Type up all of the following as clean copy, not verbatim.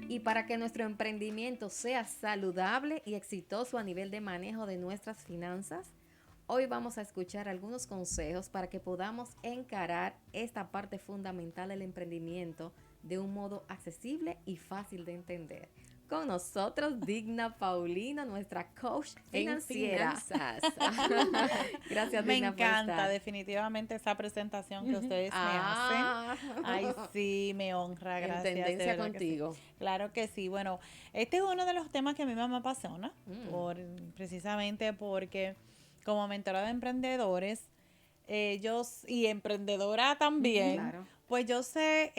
Y para que nuestro emprendimiento sea saludable y exitoso a nivel de manejo de nuestras finanzas, hoy vamos a escuchar algunos consejos para que podamos encarar esta parte fundamental del emprendimiento de un modo accesible y fácil de entender. Con nosotros, Digna Paulino, nuestra coach En financiera. finanzas. Gracias, Me Digna, por encanta estar. definitivamente esa presentación que ustedes me hacen. Ah, Ay, sí, me honra, En gracias, de tendencia verdad que sí. contigo. Claro que sí. Bueno, este es uno de los temas que a mí más me apasiona, mm, precisamente porque como mentora de emprendedores, y emprendedora también, claro. pues yo sé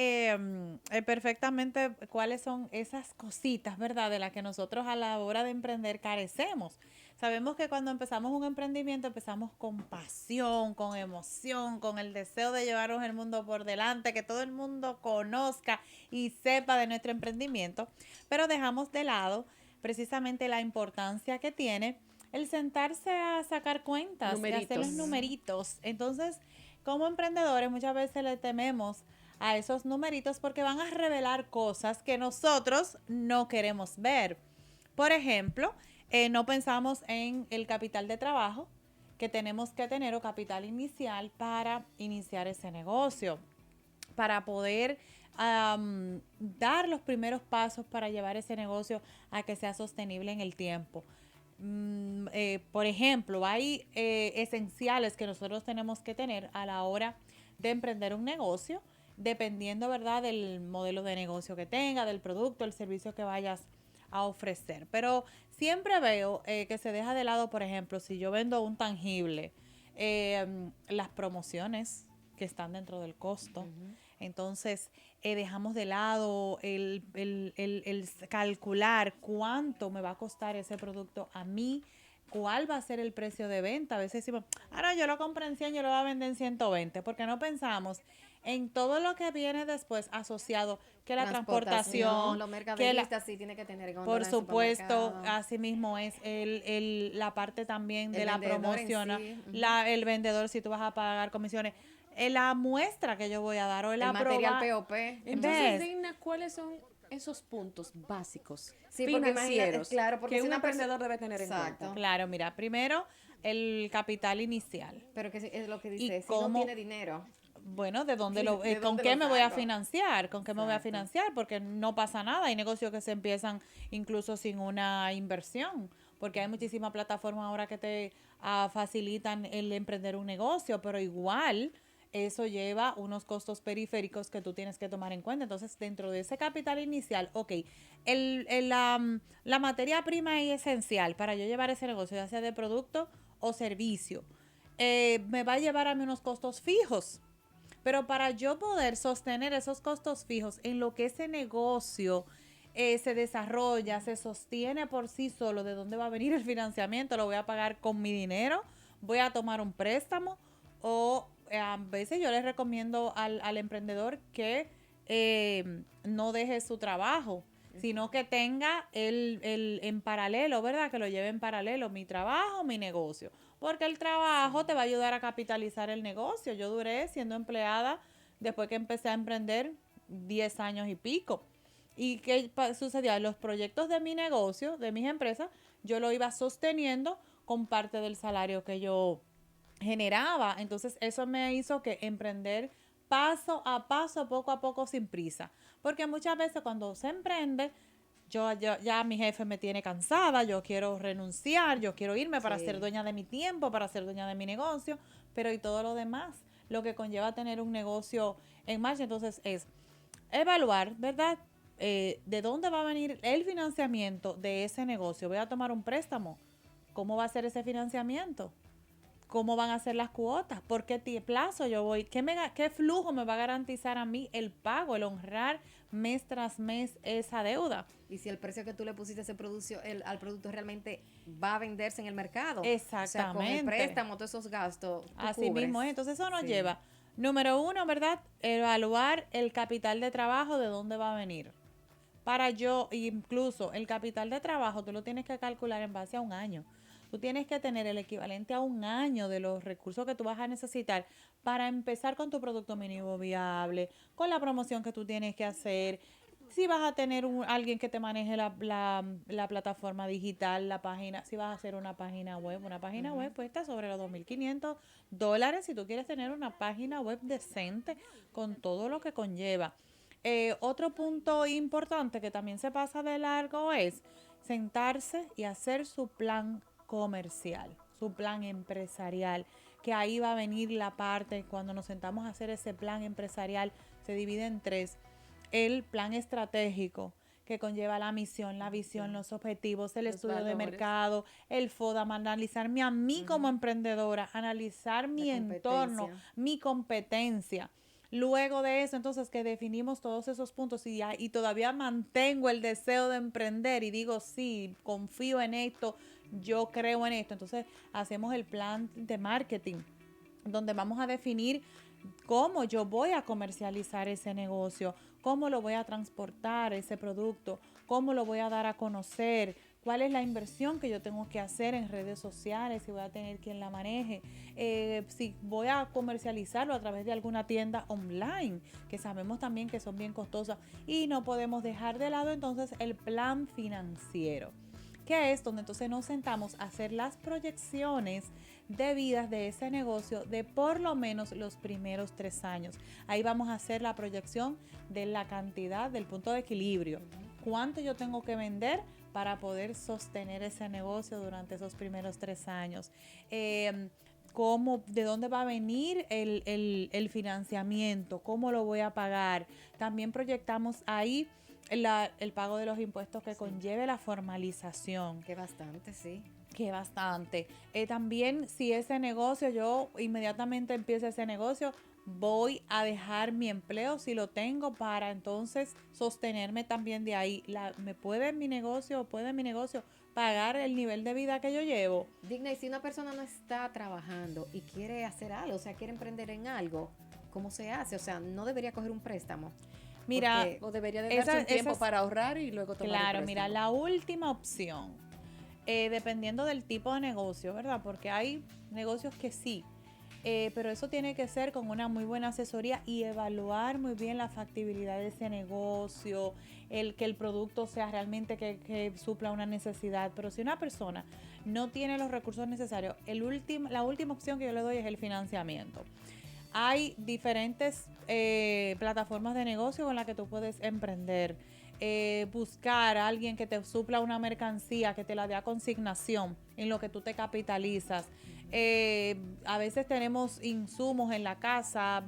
perfectamente cuáles son esas cositas, ¿verdad? De las que nosotros a la hora de emprender carecemos. Sabemos que cuando empezamos un emprendimiento empezamos con pasión, con emoción, con el deseo de llevarnos el mundo por delante, que todo el mundo conozca y sepa de nuestro emprendimiento, pero dejamos de lado precisamente la importancia que tiene el sentarse a sacar cuentas y hacer los Numeritos. numeritos. Entonces, como emprendedores muchas veces le tememos a esos numeritos porque van a revelar cosas que nosotros no queremos ver. Por ejemplo, no pensamos en el capital de trabajo que tenemos que tener o capital inicial para iniciar ese negocio, para poder dar los primeros pasos para llevar ese negocio a que sea sostenible en el tiempo. Por ejemplo, hay esenciales que nosotros tenemos que tener a la hora de emprender un negocio, dependiendo, ¿verdad?, del modelo de negocio que tenga, del producto, el servicio que vayas a ofrecer. Pero siempre veo que se deja de lado, por ejemplo, si yo vendo un tangible, las promociones que están dentro del costo. Entonces, dejamos de lado el calcular cuánto me va a costar ese producto a mí, cuál va a ser el precio de venta. A veces decimos, no, yo lo compré en 100, yo lo voy a vender en 120, porque no pensamos en todo lo que viene después asociado, que la Transportación, transportación, los que la, mercaderistas sí tienen que tener por góndola en el supuesto, supermercado. así mismo es la parte también El de la vendedor en promoción, sí, ujú. el vendedor si tú vas a pagar comisiones, la muestra que yo voy a dar o El la material prueba, POP. Entonces, ¿ves? Digna, ¿cuáles son esos puntos básicos Sí, porque imagínate, financieros claro, porque que si un una persona... emprendedor debe tener en cuenta? Exacto. Claro, mira, primero el capital inicial Pero que es lo que y dice, si no cómo, tiene dinero, bueno, de dónde ¿de con dónde qué lo me voy a saco? financiar, con qué me voy a Exacto. financiar, porque no pasa nada, hay negocios que se empiezan incluso sin una inversión, porque hay muchísimas plataformas ahora que te facilitan el emprender un negocio, pero igual eso lleva unos costos periféricos que tú tienes que tomar en cuenta. Entonces, dentro de ese capital inicial, ok, la materia prima es esencial para yo llevar ese negocio, ya sea de producto o servicio. Me va a llevar a mí unos costos fijos, pero para yo poder sostener esos costos fijos en lo que ese negocio se desarrolla, se sostiene por sí solo, ¿de dónde va a venir el financiamiento? ¿Lo voy a pagar con mi dinero? ¿Voy a tomar un préstamo? O a veces yo les recomiendo al emprendedor que no deje su trabajo, sino que tenga en paralelo, ¿verdad? Que lo lleve en paralelo, mi trabajo, mi negocio. Porque el trabajo te va a ayudar a capitalizar el negocio. Yo duré siendo empleada después que empecé a emprender 10 años y pico. ¿Y qué sucedía? Los proyectos de mi negocio, de mis empresas, yo lo iba sosteniendo con parte del salario que yo generaba. Entonces eso me hizo que emprender paso a paso, poco a poco, sin prisa. Porque muchas veces cuando se emprende, ya mi jefe me tiene cansada, yo quiero renunciar, yo quiero irme para ser Sí. dueña de mi tiempo, para ser dueña de mi negocio, pero y todo lo demás, lo que conlleva tener un negocio en marcha. Entonces es evaluar, ¿verdad? ¿De dónde va a venir el financiamiento de ese negocio? Voy a tomar un préstamo. ¿Cómo va a ser ese financiamiento? ¿Cómo van a ser las cuotas? ¿Por qué plazo yo voy? ¿Qué flujo me va a garantizar a mí el pago, el honrar mes tras mes esa deuda? Y si el precio que tú le pusiste a ese al producto realmente va a venderse en el mercado. O sea, con el Exactamente. préstamo, todos esos gastos, tú Así mismo es. cubres. Entonces eso nos Sí. lleva, número uno, ¿verdad? Evaluar el capital de trabajo, de dónde va a venir. Para yo, incluso el capital de trabajo, tú lo tienes que calcular en base a un año. Tú tienes que tener el equivalente a un año de los recursos que tú vas a necesitar para empezar con tu producto mínimo viable, con la promoción que tú tienes que hacer. si vas a tener alguien que te maneje la plataforma digital, la página, si vas a hacer una página web. Una página web cuesta sobre los $2,500 si tú quieres tener una página web decente con todo lo que conlleva. Otro punto importante que también se pasa de largo es sentarse y hacer su plan comercial, su plan empresarial, que ahí va a venir la parte, cuando nos sentamos a hacer ese plan empresarial, se divide en tres. El plan estratégico, que conlleva la misión, la visión, los objetivos, el Los estudio de valores. mercado, el FODAM, analizarme a mí como emprendedora, analizar mi entorno, competencia. mi competencia. Luego de eso, entonces, que definimos todos esos puntos y todavía mantengo el deseo de emprender y digo, sí, confío en esto, yo creo en esto. Entonces, hacemos el plan de marketing, donde vamos a definir cómo yo voy a comercializar ese negocio, cómo lo voy a transportar ese producto, cómo lo voy a dar a conocer, cuál es la inversión que yo tengo que hacer en redes sociales, si voy a tener quien la maneje, si voy a comercializarlo a través de alguna tienda online, que sabemos también que son bien costosas, y no podemos dejar de lado entonces el plan financiero, que es donde entonces nos sentamos a hacer las proyecciones de vidas de ese negocio de por lo menos los primeros 3 años. Ahí vamos a hacer la proyección de la cantidad, del punto de equilibrio. ¿Cuánto yo tengo que vender para poder sostener ese negocio durante esos primeros 3 años? ¿De dónde va a venir el financiamiento? ¿Cómo lo voy a pagar? También proyectamos ahí el pago de los impuestos que conlleve la formalización. Que bastante, sí. Que bastante. También si ese negocio, yo inmediatamente empiezo ese negocio, voy a dejar mi empleo si lo tengo para entonces sostenerme también de ahí. ¿Puede mi negocio pagar el nivel de vida que yo llevo? Digna, y si una persona no está trabajando y quiere hacer algo, o sea, quiere emprender en algo, ¿cómo se hace? O sea, no debería coger un préstamo. Mira, Porque O debería de darse un tiempo para ahorrar y luego tomar el claro, mira, préstamo. la última opción, dependiendo del tipo de negocio, ¿verdad? Porque hay negocios que sí, pero eso tiene que ser con una muy buena asesoría y evaluar muy bien la factibilidad de ese negocio, que el producto sea realmente que supla una necesidad. Pero si una persona no tiene los recursos necesarios, la última opción que yo le doy es el financiamiento. Hay diferentes plataformas de negocio con las que tú puedes emprender. Buscar a alguien que te supla una mercancía, que te la dé a consignación en lo que tú te capitalizas. A veces tenemos insumos en la casa,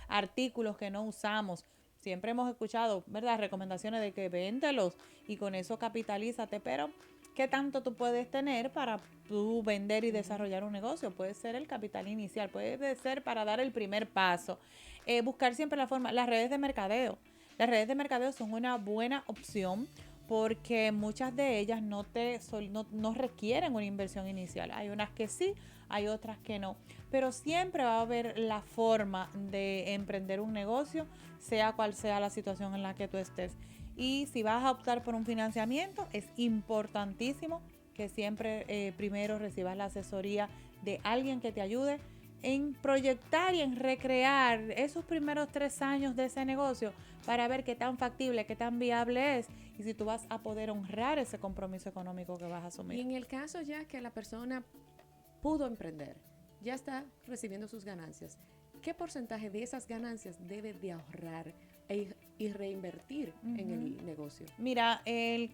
artículos que no usamos. Siempre hemos escuchado, ¿verdad?, recomendaciones de que véndelos y con eso capitalízate, pero ¿qué tanto tú puedes tener para tú vender y desarrollar un negocio? Puede ser el capital inicial, puede ser para dar el primer paso. Buscar siempre la forma, las redes de mercadeo. Las redes de mercadeo son una buena opción porque muchas de ellas no requieren una inversión inicial. Hay unas que sí, hay otras que no. Pero siempre va a haber la forma de emprender un negocio, sea cual sea la situación en la que tú estés. Y si vas a optar por un financiamiento, es importantísimo que siempre primero recibas la asesoría de alguien que te ayude en proyectar y en recrear esos primeros 3 años de ese negocio para ver qué tan factible, qué tan viable es y si tú vas a poder honrar ese compromiso económico que vas a asumir. Y en el caso ya que la persona pudo emprender, ya está recibiendo sus ganancias, ¿qué porcentaje de esas ganancias debe de ahorrar y reinvertir en el negocio? Mira,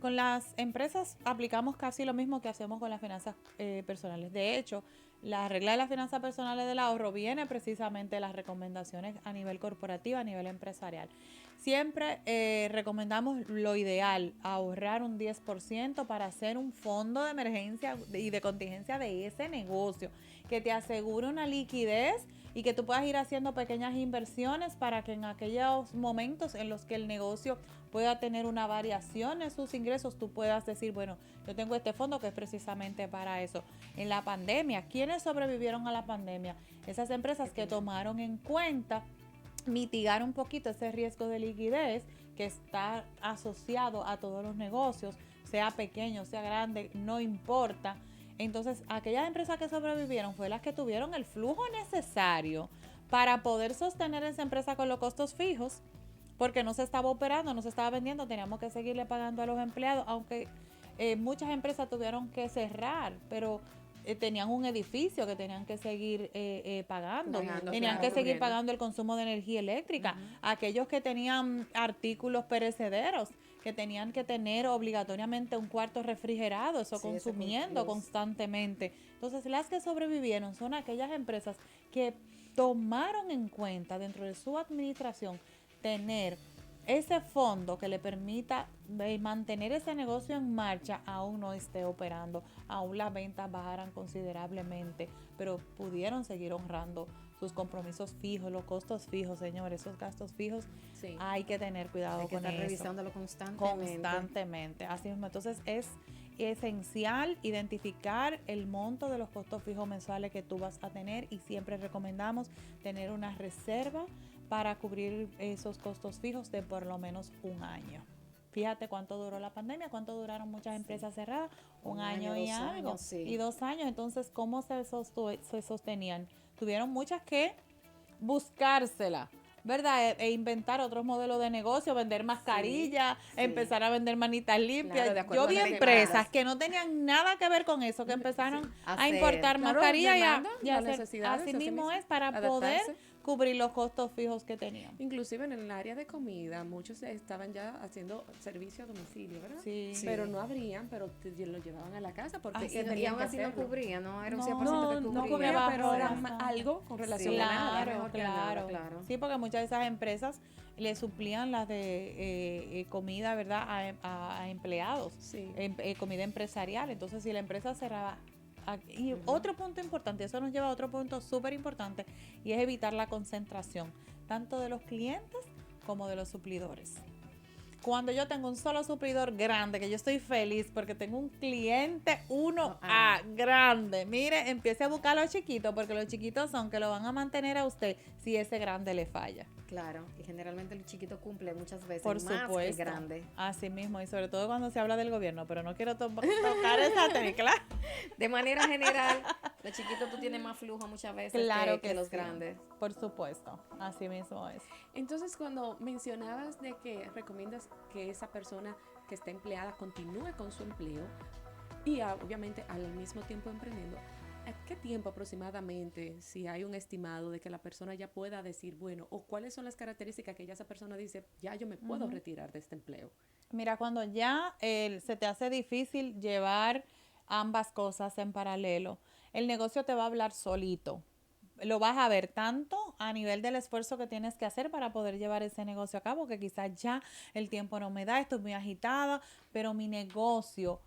con las empresas aplicamos casi lo mismo que hacemos con las finanzas personales. De hecho, la regla de las finanzas personales del ahorro viene precisamente de las recomendaciones a nivel corporativo, a nivel empresarial. Siempre recomendamos lo ideal, ahorrar un 10% para hacer un fondo de emergencia y de contingencia de ese negocio, que te asegure una liquidez y que tú puedas ir haciendo pequeñas inversiones para que en aquellos momentos en los que el negocio pueda tener una variación en sus ingresos, tú puedas decir, bueno, yo tengo este fondo que es precisamente para eso. En la pandemia, ¿quiénes sobrevivieron a la pandemia? Esas empresas que tomaron en cuenta mitigar un poquito ese riesgo de liquidez que está asociado a todos los negocios, sea pequeño, sea grande, no importa. Entonces, aquellas empresas que sobrevivieron fue las que tuvieron el flujo necesario para poder sostener esa empresa con los costos fijos porque no se estaba operando, no se estaba vendiendo, teníamos que seguirle pagando a los empleados, aunque muchas empresas tuvieron que cerrar, pero tenían un edificio que tenían que seguir pagando, tenían que seguir pagando el consumo de energía eléctrica. Aquellos que tenían artículos perecederos, que tenían que tener obligatoriamente un cuarto refrigerado, eso consumiendo constantemente. Entonces, las que sobrevivieron son aquellas empresas que tomaron en cuenta dentro de su administración tener ese fondo que le permita mantener ese negocio en marcha, aún no esté operando, aún las ventas bajaran considerablemente, pero pudieron seguir honrando sus compromisos fijos, los costos fijos, señores, esos gastos fijos, hay que tener cuidado con eso. Hay que estar revisándolo constantemente. Así mismo, entonces es esencial identificar el monto de los costos fijos mensuales que tú vas a tener y siempre recomendamos tener una reserva para cubrir esos costos fijos de por lo menos un año. Fíjate cuánto duró la pandemia, cuánto duraron muchas empresas cerradas, un año y algo, y 2 años. Entonces, ¿cómo se sostenían? Tuvieron muchas que buscársela, ¿verdad? E inventar otros modelos de negocio, vender mascarillas, empezar a vender manitas limpias. Claro, yo vi empresas que no tenían nada que ver con eso, que empezaron a importar mascarillas y hacer, así mismo es para poder cubrir los costos fijos que tenían. Inclusive en el área de comida, muchos estaban ya haciendo servicio a domicilio, ¿verdad? Sí. Pero no abrían, pero lo llevaban a la casa porque y aún así no cubría, ¿no? Era un 100% que cubría, pero era algo con relación a nada. Claro. Sí, porque muchas de esas empresas le suplían las de comida, ¿verdad? A empleados, comida empresarial. Entonces, si la empresa cerraba. Y otro punto importante, eso nos lleva a otro punto súper importante, y es evitar la concentración, tanto de los clientes como de los suplidores. Cuando yo tengo un solo suplidor grande, que yo estoy feliz porque tengo un cliente 1A grande, mire, empiece a buscar a los chiquitos, porque los chiquitos son que lo van a mantener a usted si ese grande le falla. Claro, y generalmente el chiquito cumple muchas veces por más supuesto, que el grande. Así mismo, y sobre todo cuando se habla del gobierno, pero no quiero tocar esa tecla. De manera general, los chiquitos tú tienes más flujo muchas veces que los grandes. Por supuesto, así mismo es. Entonces, cuando mencionabas de que recomiendas que esa persona que está empleada continúe con su empleo y obviamente al mismo tiempo emprendiendo, ¿a qué tiempo aproximadamente, si hay un estimado de que la persona ya pueda decir, bueno, o cuáles son las características que ya esa persona dice, ya yo me puedo retirar de este empleo? Mira, cuando ya se te hace difícil llevar ambas cosas en paralelo, el negocio te va a hablar solito. Lo vas a ver tanto a nivel del esfuerzo que tienes que hacer para poder llevar ese negocio a cabo, que quizás ya el tiempo no me da, estoy muy agitada, pero mi negocio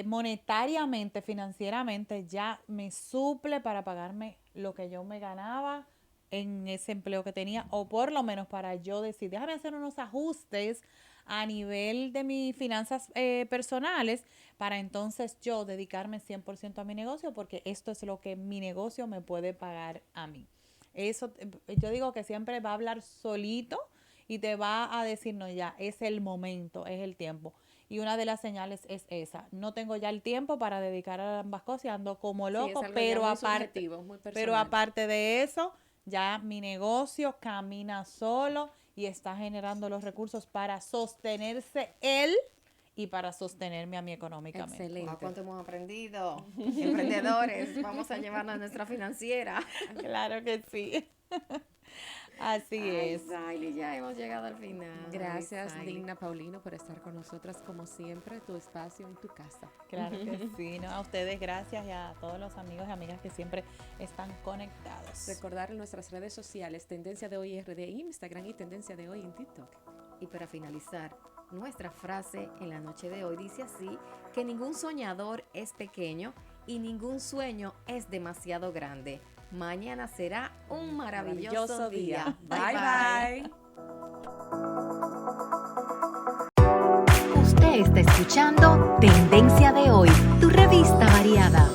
monetariamente, financieramente, ya me suple para pagarme lo que yo me ganaba en ese empleo que tenía, o por lo menos para yo decir, déjame hacer unos ajustes a nivel de mis finanzas personales para entonces yo dedicarme 100% a mi negocio, porque esto es lo que mi negocio me puede pagar a mí. Eso, yo digo que siempre va a hablar solito y te va a decir, no, ya, es el momento, es el tiempo. Y una de las señales es esa. No tengo ya el tiempo para dedicar a ambas cosas, ando como loco, pero aparte de eso, ya mi negocio camina solo y está generando los recursos para sostenerse él y para sostenerme a mí económicamente. Excelente. ¿Cuánto hemos aprendido? Emprendedores, vamos a llevarnos a nuestra financiera. Claro que sí. Así es. Saily, ya hemos llegado al final. Gracias, Digna Paulino, por estar con nosotras, como siempre, tu espacio y tu casa. Claro que sí, ¿no? A ustedes gracias y a todos los amigos y amigas que siempre están conectados. Recordar en nuestras redes sociales, Tendencia de Hoy RD, Instagram y Tendencia de Hoy en TikTok. Y para finalizar, nuestra frase en la noche de hoy dice así, que ningún soñador es pequeño y ningún sueño es demasiado grande. Mañana será un maravilloso día. Bye, bye. Usted está escuchando Tendencia de Hoy, tu revista variada.